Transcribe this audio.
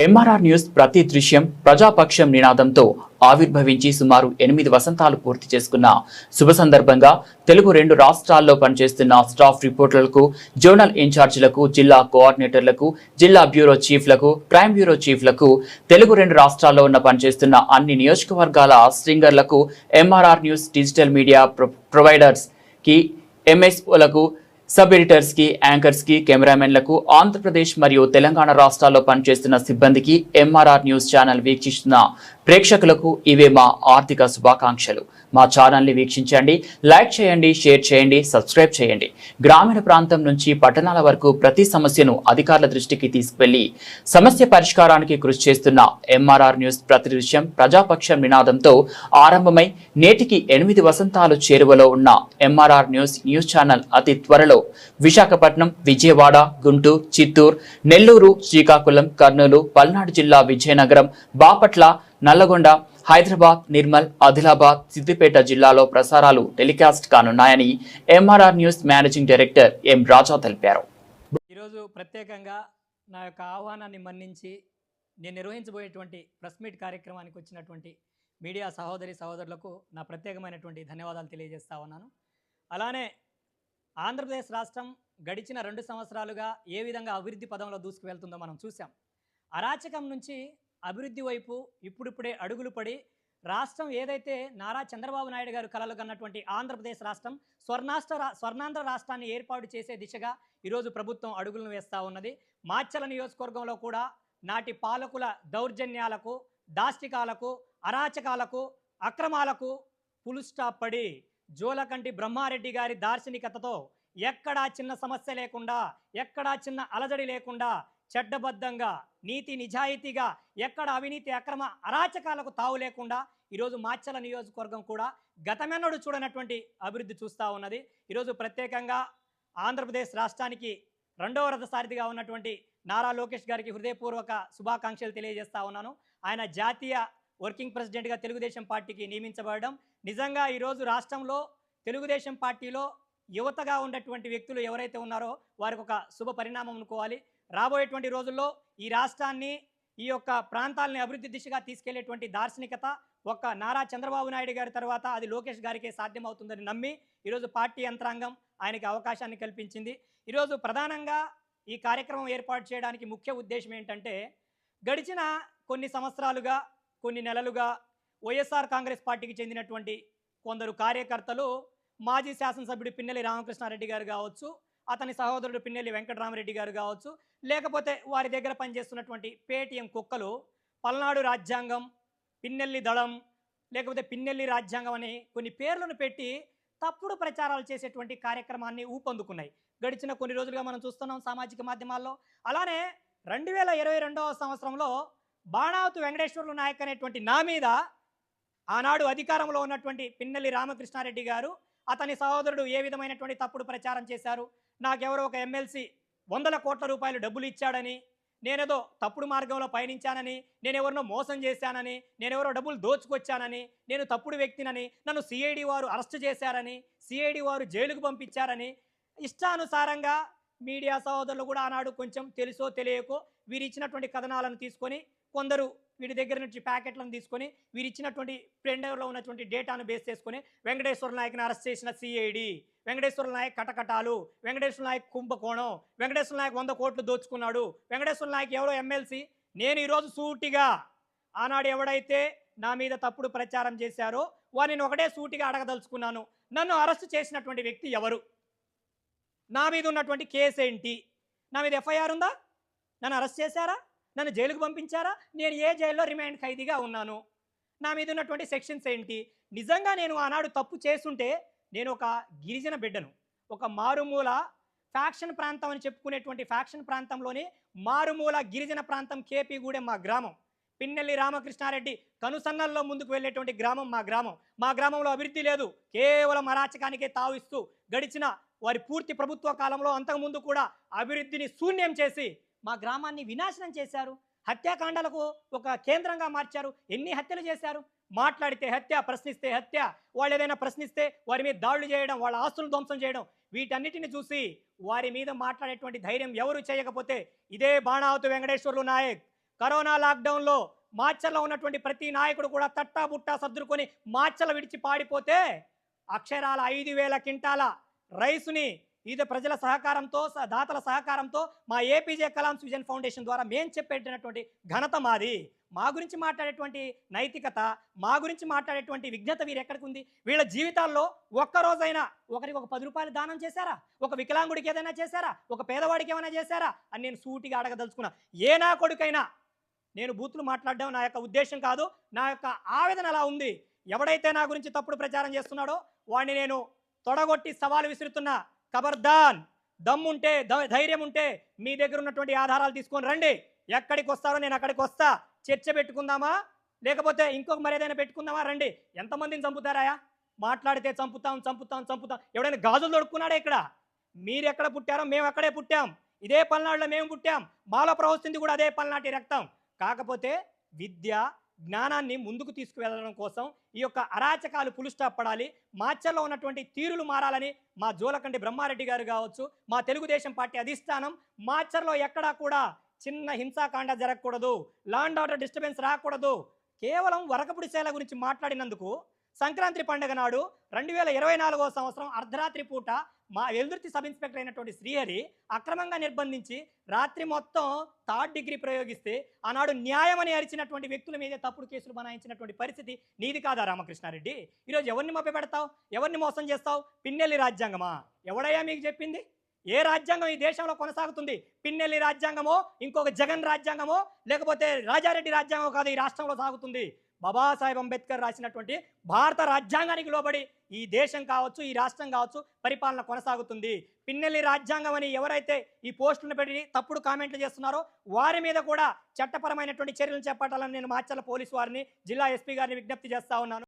MRR news ప్రతి దృశ్యం ప్రజాపక్షం నినాదంతో ఆవిర్భవించి సుమారు 8 వసంతాలు పూర్తి చేసుకున్న శుభ సందర్భంగా తెలుగు 2 రాష్ట్రాల్లో పనిచేస్తున్న స్టాఫ్ రిపోర్టర్లకు, జోనల్ ఇన్ఛార్జీలకు, జిల్లా కోఆర్డినేటర్లకు, జిల్లా బ్యూరో చీఫ్లకు, క్రైమ్ బ్యూరో చీఫ్లకు, తెలుగు 2 రాష్ట్రాల్లో పనిచేస్తున్న అన్ని నియోజకవర్గాల స్ట్రింగర్లకు, MRR news digital media providers కి, ఎంఎస్ఓలకు, సబ్ ఎడిటర్స్ కి, యాంకర్స్ కి, కెమెరామెన్లకు, ఆంధ్రప్రదేశ్ మరియు తెలంగాణ రాష్ట్రాల్లో పనిచేస్తున్న సిబ్బందికి, ఎంఆర్ఆర్ న్యూస్ ఛానల్ వీక్షిస్తున్న ప్రేక్షకులకు ఇవే మా ఆర్థిక శుభాకాంక్షలు. మా ఛానల్ని వీక్షించండి, లైక్ చేయండి, షేర్ చేయండి, సబ్స్క్రైబ్ చేయండి. గ్రామీణ ప్రాంతం నుంచి పట్టణాల వరకు ప్రతి సమస్యను అధికారుల దృష్టికి తీసుకువెళ్లి సమస్య పరిష్కారానికి కృషి చేస్తున్న ఎంఆర్ఆర్ న్యూస్ ప్రతి దృశ్యం ప్రజాపక్షం నినాదంతో ఆరంభమై నేటికి 8 వసంతాలు చేరువలో ఉన్న ఎంఆర్ఆర్ న్యూస్ ఛానల్ అతి త్వరలో విశాఖపట్నం, విజయవాడ, గుంటూరు, చిత్తూరు, నెల్లూరు, శ్రీకాకుళం, కర్నూలు, పల్నాడు జిల్లా, విజయనగరం, బాపట్ల, నల్లగొండ, హైదరాబాద్, నిర్మల్, ఆదిలాబాద్, సిద్దిపేట జిల్లాలో ప్రసారాలు టెలికాస్ట్ కానున్నాయని MRR news managing director M Raja తెలిపారు. ఈరోజు ప్రత్యేకంగా నా యొక్క ఆహ్వానాన్ని మన్నించి నేను నిర్వహించబోయేటువంటి ప్రెస్ మీట్ కార్యక్రమానికి వచ్చినటువంటి మీడియా సహోదరులకు నా ప్రత్యేకమైనటువంటి ధన్యవాదాలు తెలియజేస్తా ఉన్నాను. అలానే ఆంధ్రప్రదేశ్ రాష్ట్రం గడిచిన 2 సంవత్సరాలుగా ఏ విధంగా అభివృద్ధి పదంలో దూసుకువెళ్తుందో మనం చూసాం. అరాచకం నుంచి అభివృద్ధి వైపు ఇప్పుడిప్పుడే అడుగులు పడి రాష్ట్రం ఏదైతే నారా చంద్రబాబు నాయుడు గారు కలలు కన్నటువంటి ఆంధ్రప్రదేశ్ రాష్ట్రం స్వర్ణాంధ్ర రాష్ట్రాన్ని ఏర్పాటు చేసే దిశగా ఈరోజు ప్రభుత్వం అడుగులను వేస్తూ ఉన్నది. మాచర్ల నియోజకవర్గంలో కూడా నాటి పాలకుల దౌర్జన్యాలకు, దాష్టికాలకు, అరాచకాలకు, అక్రమాలకు ఫుల్ స్టాప్ పడి జోలకంటి బ్రహ్మారెడ్డి గారి దార్శనికతతో ఎక్కడా చిన్న సమస్య లేకుండా, ఎక్కడా చిన్న అలజడి లేకుండా, చట్టబద్ధంగా, నీతి నిజాయితీగా, ఎక్కడ అవినీతి, అక్రమ, అరాచకాలకు తావు లేకుండా ఈరోజు మాచర్ల నియోజకవర్గం కూడా గతమెన్నడూ చూడనటువంటి అభివృద్ధి చూస్తూ ఉన్నది. ఈరోజు ప్రత్యేకంగా ఆంధ్రప్రదేశ్ రాష్ట్రానికి 2వ రథసారథిగా ఉన్నటువంటి నారా లోకేష్ గారికి హృదయపూర్వక శుభాకాంక్షలు తెలియజేస్తా ఉన్నాను. ఆయన జాతీయ వర్కింగ్ ప్రెసిడెంట్గా తెలుగుదేశం పార్టీకి నియమించబడడం నిజంగా ఈరోజు రాష్ట్రంలో తెలుగుదేశం పార్టీలో యువతగా ఉన్నటువంటి వ్యక్తులు ఎవరైతే ఉన్నారో వారికి ఒక శుభ పరిణామం అనుకోవాలి. రాబోయేటువంటి రోజుల్లో ఈ రాష్ట్రాన్ని, ఈ యొక్క ప్రాంతాలని అభివృద్ధి దిశగా తీసుకెళ్లేటువంటి దార్శనికత ఒక్క నారా చంద్రబాబు నాయుడు గారి తర్వాత అది లోకేష్ గారికే సాధ్యమవుతుందని నమ్మి ఈరోజు పార్టీ యంత్రాంగం ఆయనకి అవకాశాన్ని కల్పించింది. ఈరోజు ప్రధానంగా ఈ కార్యక్రమం ఏర్పాటు చేయడానికి ముఖ్య ఉద్దేశం ఏంటంటే, గడిచిన కొన్ని సంవత్సరాలుగా, కొన్ని నెలలుగా వైఎస్ఆర్ కాంగ్రెస్ పార్టీకి చెందినటువంటి కొందరు కార్యకర్తలు మాజీ శాసనసభ్యుడు పిన్నెల్లి రామకృష్ణారెడ్డి గారు కావచ్చు, అతని సహోదరుడు పిన్నెల్లి వెంకటరామరెడ్డి గారు కావచ్చు, లేకపోతే వారి దగ్గర పనిచేస్తున్నటువంటి పేటీఎం కుక్కలు పల్నాడు రాజ్యాంగం, పిన్నెల్లి దళం, లేకపోతే పిన్నెల్లి రాజ్యాంగం అనే కొన్ని పేర్లను పెట్టి తప్పుడు ప్రచారాలు చేసేటువంటి కార్యక్రమాన్ని ఊపందుకున్నాయి. గడిచిన కొన్ని రోజులుగా మనం చూస్తున్నాం సామాజిక మాధ్యమాల్లో. అలానే 2022వ సంవత్సరంలో బాణావతు వెంకటేశ్వర్లు నాయక్ అనేటువంటి నా మీద ఆనాడు అధికారంలో ఉన్నటువంటి పిన్నెల్లి రామకృష్ణారెడ్డి గారు, అతని సహోదరుడు ఏ విధమైనటువంటి తప్పుడు ప్రచారం చేశారు. నాకెవరో ఒక ఎమ్మెల్సీ 100 కోట్ల రూపాయలు డబ్బులు ఇచ్చాడని, నేనేదో తప్పుడు మార్గంలో పయనించానని, నేనెవరినో మోసం చేశానని, నేనెవరో డబ్బులు దోచుకొచ్చానని, నేను తప్పుడు వ్యక్తినని, నన్ను సిఐడి వారు అరెస్ట్ చేశారని, సిఐడి వారు జైలుకు పంపించారని ఇష్టానుసారంగా మీడియా సహోదరులు కూడా ఆనాడు కొంచెం తెలుసో తెలియకో వీరు ఇచ్చినటువంటి కథనాలను తీసుకొని, కొందరు వీరి దగ్గర నుంచి ప్యాకెట్లను తీసుకొని, వీరు ఇచ్చినటువంటి పెండర్లో ఉన్నటువంటి డేటాను బేస్ చేసుకొని వెంకటేశ్వర నాయక్ని అరెస్ట్ చేసిన సిఐడి, వెంకటేశ్వర నాయక్ కటకటాలు, వెంకటేశ్వర నాయక్ కుంభకోణం, వెంకటేశ్వర నాయక్ 100 కోట్లు దోచుకున్నాడు, వెంకటేశ్వర నాయక్ ఎవరో ఎమ్మెల్సీ. నేను ఈరోజు సూటిగా ఆనాడు ఎవడైతే నా మీద తప్పుడు ప్రచారం చేశారో వారిని ఒకటే సూటిగా అడగదలుచుకున్నాను. నన్ను అరెస్ట్ చేసినటువంటి వ్యక్తి ఎవరు? నా మీద ఉన్నటువంటి కేసు ఏంటి? నా మీద ఎఫ్ఐఆర్ ఉందా? నన్ను అరెస్ట్ చేశారా? నన్ను జైలుకు పంపించారా? నేను ఏ జైల్లో రిమాండ్ ఖైదీగా ఉన్నాను? నా మీద ఉన్నటువంటి సెక్షన్స్ ఏంటి? నిజంగా నేను ఆనాడు తప్పు చేస్తుంటే, నేను ఒక గిరిజన బిడ్డను, ఒక మారుమూల ఫ్యాక్షన్ ప్రాంతం అని చెప్పుకునేటువంటి ఫ్యాక్షన్ ప్రాంతంలోని మారుమూల గిరిజన ప్రాంతం కేపీగూడెం మా గ్రామం. పిన్నెల్లి రామకృష్ణారెడ్డి కనుసన్నల్లో ముందుకు వెళ్ళేటువంటి గ్రామం మా గ్రామం. మా గ్రామంలో అభివృద్ధి లేదు, కేవలం అరాచకానికే తావిస్తూ గడిచిన వారి పూర్తి ప్రభుత్వ కాలంలో అంతకుముందు కూడా అభివృద్ధిని శూన్యం చేసి మా గ్రామాన్ని వినాశనం చేశారు. హత్యాకాండాలకు ఒక కేంద్రంగా మార్చారు. ఎన్ని హత్యలు చేశారు? మాట్లాడితే హత్య, ప్రశ్నిస్తే హత్య, వాళ్ళు ఏదైనా ప్రశ్నిస్తే వారి మీద దాడులు చేయడం, వాళ్ళ ఆస్తులను ధ్వంసం చేయడం, వీటన్నిటిని చూసి వారి మీద మాట్లాడేటువంటి ధైర్యం ఎవరు చేయకపోతే ఇదే బాణావతు వెంకటేశ్వర్లు నాయక్ కరోనా లాక్డౌన్లో మాచర్లో ఉన్నటువంటి ప్రతి నాయకుడు కూడా తట్టా బుట్టా సర్దుకొని మాచర్ల విడిచి పాడిపోతే అక్షరాల 5,000 క్వింటాల రైసుని ఇది ప్రజల సహకారంతో దాతల సహకారంతో మా ఏపీజే కలాంస్ విజన్ ఫౌండేషన్ ద్వారా మేము చెప్పేటటువంటి ఘనత మాది. మా గురించి మాట్లాడేటువంటి నైతికత, మా గురించి మాట్లాడేటువంటి విజ్ఞత వీరు ఎక్కడికి ఉంది? వీళ్ళ జీవితాల్లో ఒక్కరోజైనా ఒకరికి ఒక 10 రూపాయలు దానం చేశారా? ఒక వికలాంగుడికి ఏదైనా చేశారా? ఒక పేదవాడికి ఏమైనా చేశారా అని నేను సూటిగా అడగదలుచుకున్నా. ఏ నా కొడుకైనా, నేను బూతులు మాట్లాడడం నా యొక్క ఉద్దేశం కాదు, నా యొక్క ఆవేదన అలా ఉంది. ఎవడైతే నా గురించి తప్పుడు ప్రచారం చేస్తున్నాడో వాడిని నేను తొడగొట్టి సవాలు విసురుతున్నా. ఖబర్దాన్, దమ్ముంటే ధైర్యం ఉంటే మీ దగ్గర ఉన్నటువంటి ఆధారాలు తీసుకొని రండి. ఎక్కడికి వస్తారో నేను అక్కడికి వస్తా. చర్చ పెట్టుకుందామా, లేకపోతే ఇంకొక మరేదైనా పెట్టుకుందామా? రండి. ఎంతమందిని చంపుతారాయా? మాట్లాడితే చంపుతాం చంపుతాం చంపుతాం. ఎవడైనా గాజులు దొడుక్కున్నాడా ఇక్కడ? మీరు ఎక్కడ పుట్టారో మేము అక్కడే పుట్టాం. ఇదే పల్నాడులో మేము పుట్టాం. మాలో ప్రవహిస్తుంది కూడా అదే పల్నాటి రక్తం. కాకపోతే విద్య జ్ఞానాన్ని ముందుకు తీసుకువెళ్ళడం కోసం ఈ యొక్క అరాచకాలు పులు స్టాప్ పడాలి. మాచర్లో ఉన్నటువంటి తీరులు మారాలని మా జోలకంటి బ్రహ్మారెడ్డి గారు కావచ్చు, మా తెలుగుదేశం పార్టీ అధిష్టానం మాచర్లో ఎక్కడా కూడా చిన్న హింసాకాండ జరగకూడదు, లా అండ్ ఆర్డర్ డిస్టర్బెన్స్ రాకూడదు. కేవలం వరకపుడిసేల గురించి మాట్లాడినందుకు సంక్రాంతి పండుగ నాడు 2024వ సంవత్సరం అర్ధరాత్రి పూట మా వెల్దుర్తి సబ్ ఇన్స్పెక్టర్ అయినటువంటి శ్రీహరి అక్రమంగా నిర్బంధించి రాత్రి మొత్తం 3rd డిగ్రీ ప్రయోగిస్తే ఆనాడు న్యాయమని అరిచినటువంటి వ్యక్తుల మీదే తప్పుడు కేసులు బనాయించినటువంటి పరిస్థితి నీది కాదా రామకృష్ణారెడ్డి? ఈరోజు ఎవరిని మభ్యపెడతావు? ఎవరిని మోసం చేస్తావు? పిన్నెల్లి రాజ్యాంగమా? ఎవడయ్యా మీకు చెప్పింది? ఏ రాజ్యాంగం ఈ దేశంలో కొనసాగుతుంది? పిన్నెల్లి రాజ్యాంగమో, ఇంకొక జగన్ రాజ్యాంగమో, లేకపోతే రాజారెడ్డి రాజ్యాంగమో కాదు ఈ రాష్ట్రంలో సాగుతుంది. బాబాసాహెబ్ అంబేద్కర్ రాసినటువంటి భారత రాజ్యాంగానికి లోబడి ఈ దేశం కావచ్చు, ఈ రాష్ట్రం కావచ్చు పరిపాలన కొనసాగుతుంది. పిన్నెల్లి రాజ్యాంగం అని ఎవరైతే ఈ పోస్టులను పెట్టి తప్పుడు కామెంట్లు చేస్తున్నారో వారి మీద కూడా చట్టపరమైనటువంటి చర్యలు చేపట్టాలని నేను మాచర్ల పోలీసు వారిని, జిల్లా ఎస్పీ గారిని విజ్ఞప్తి చేస్తా ఉన్నాను.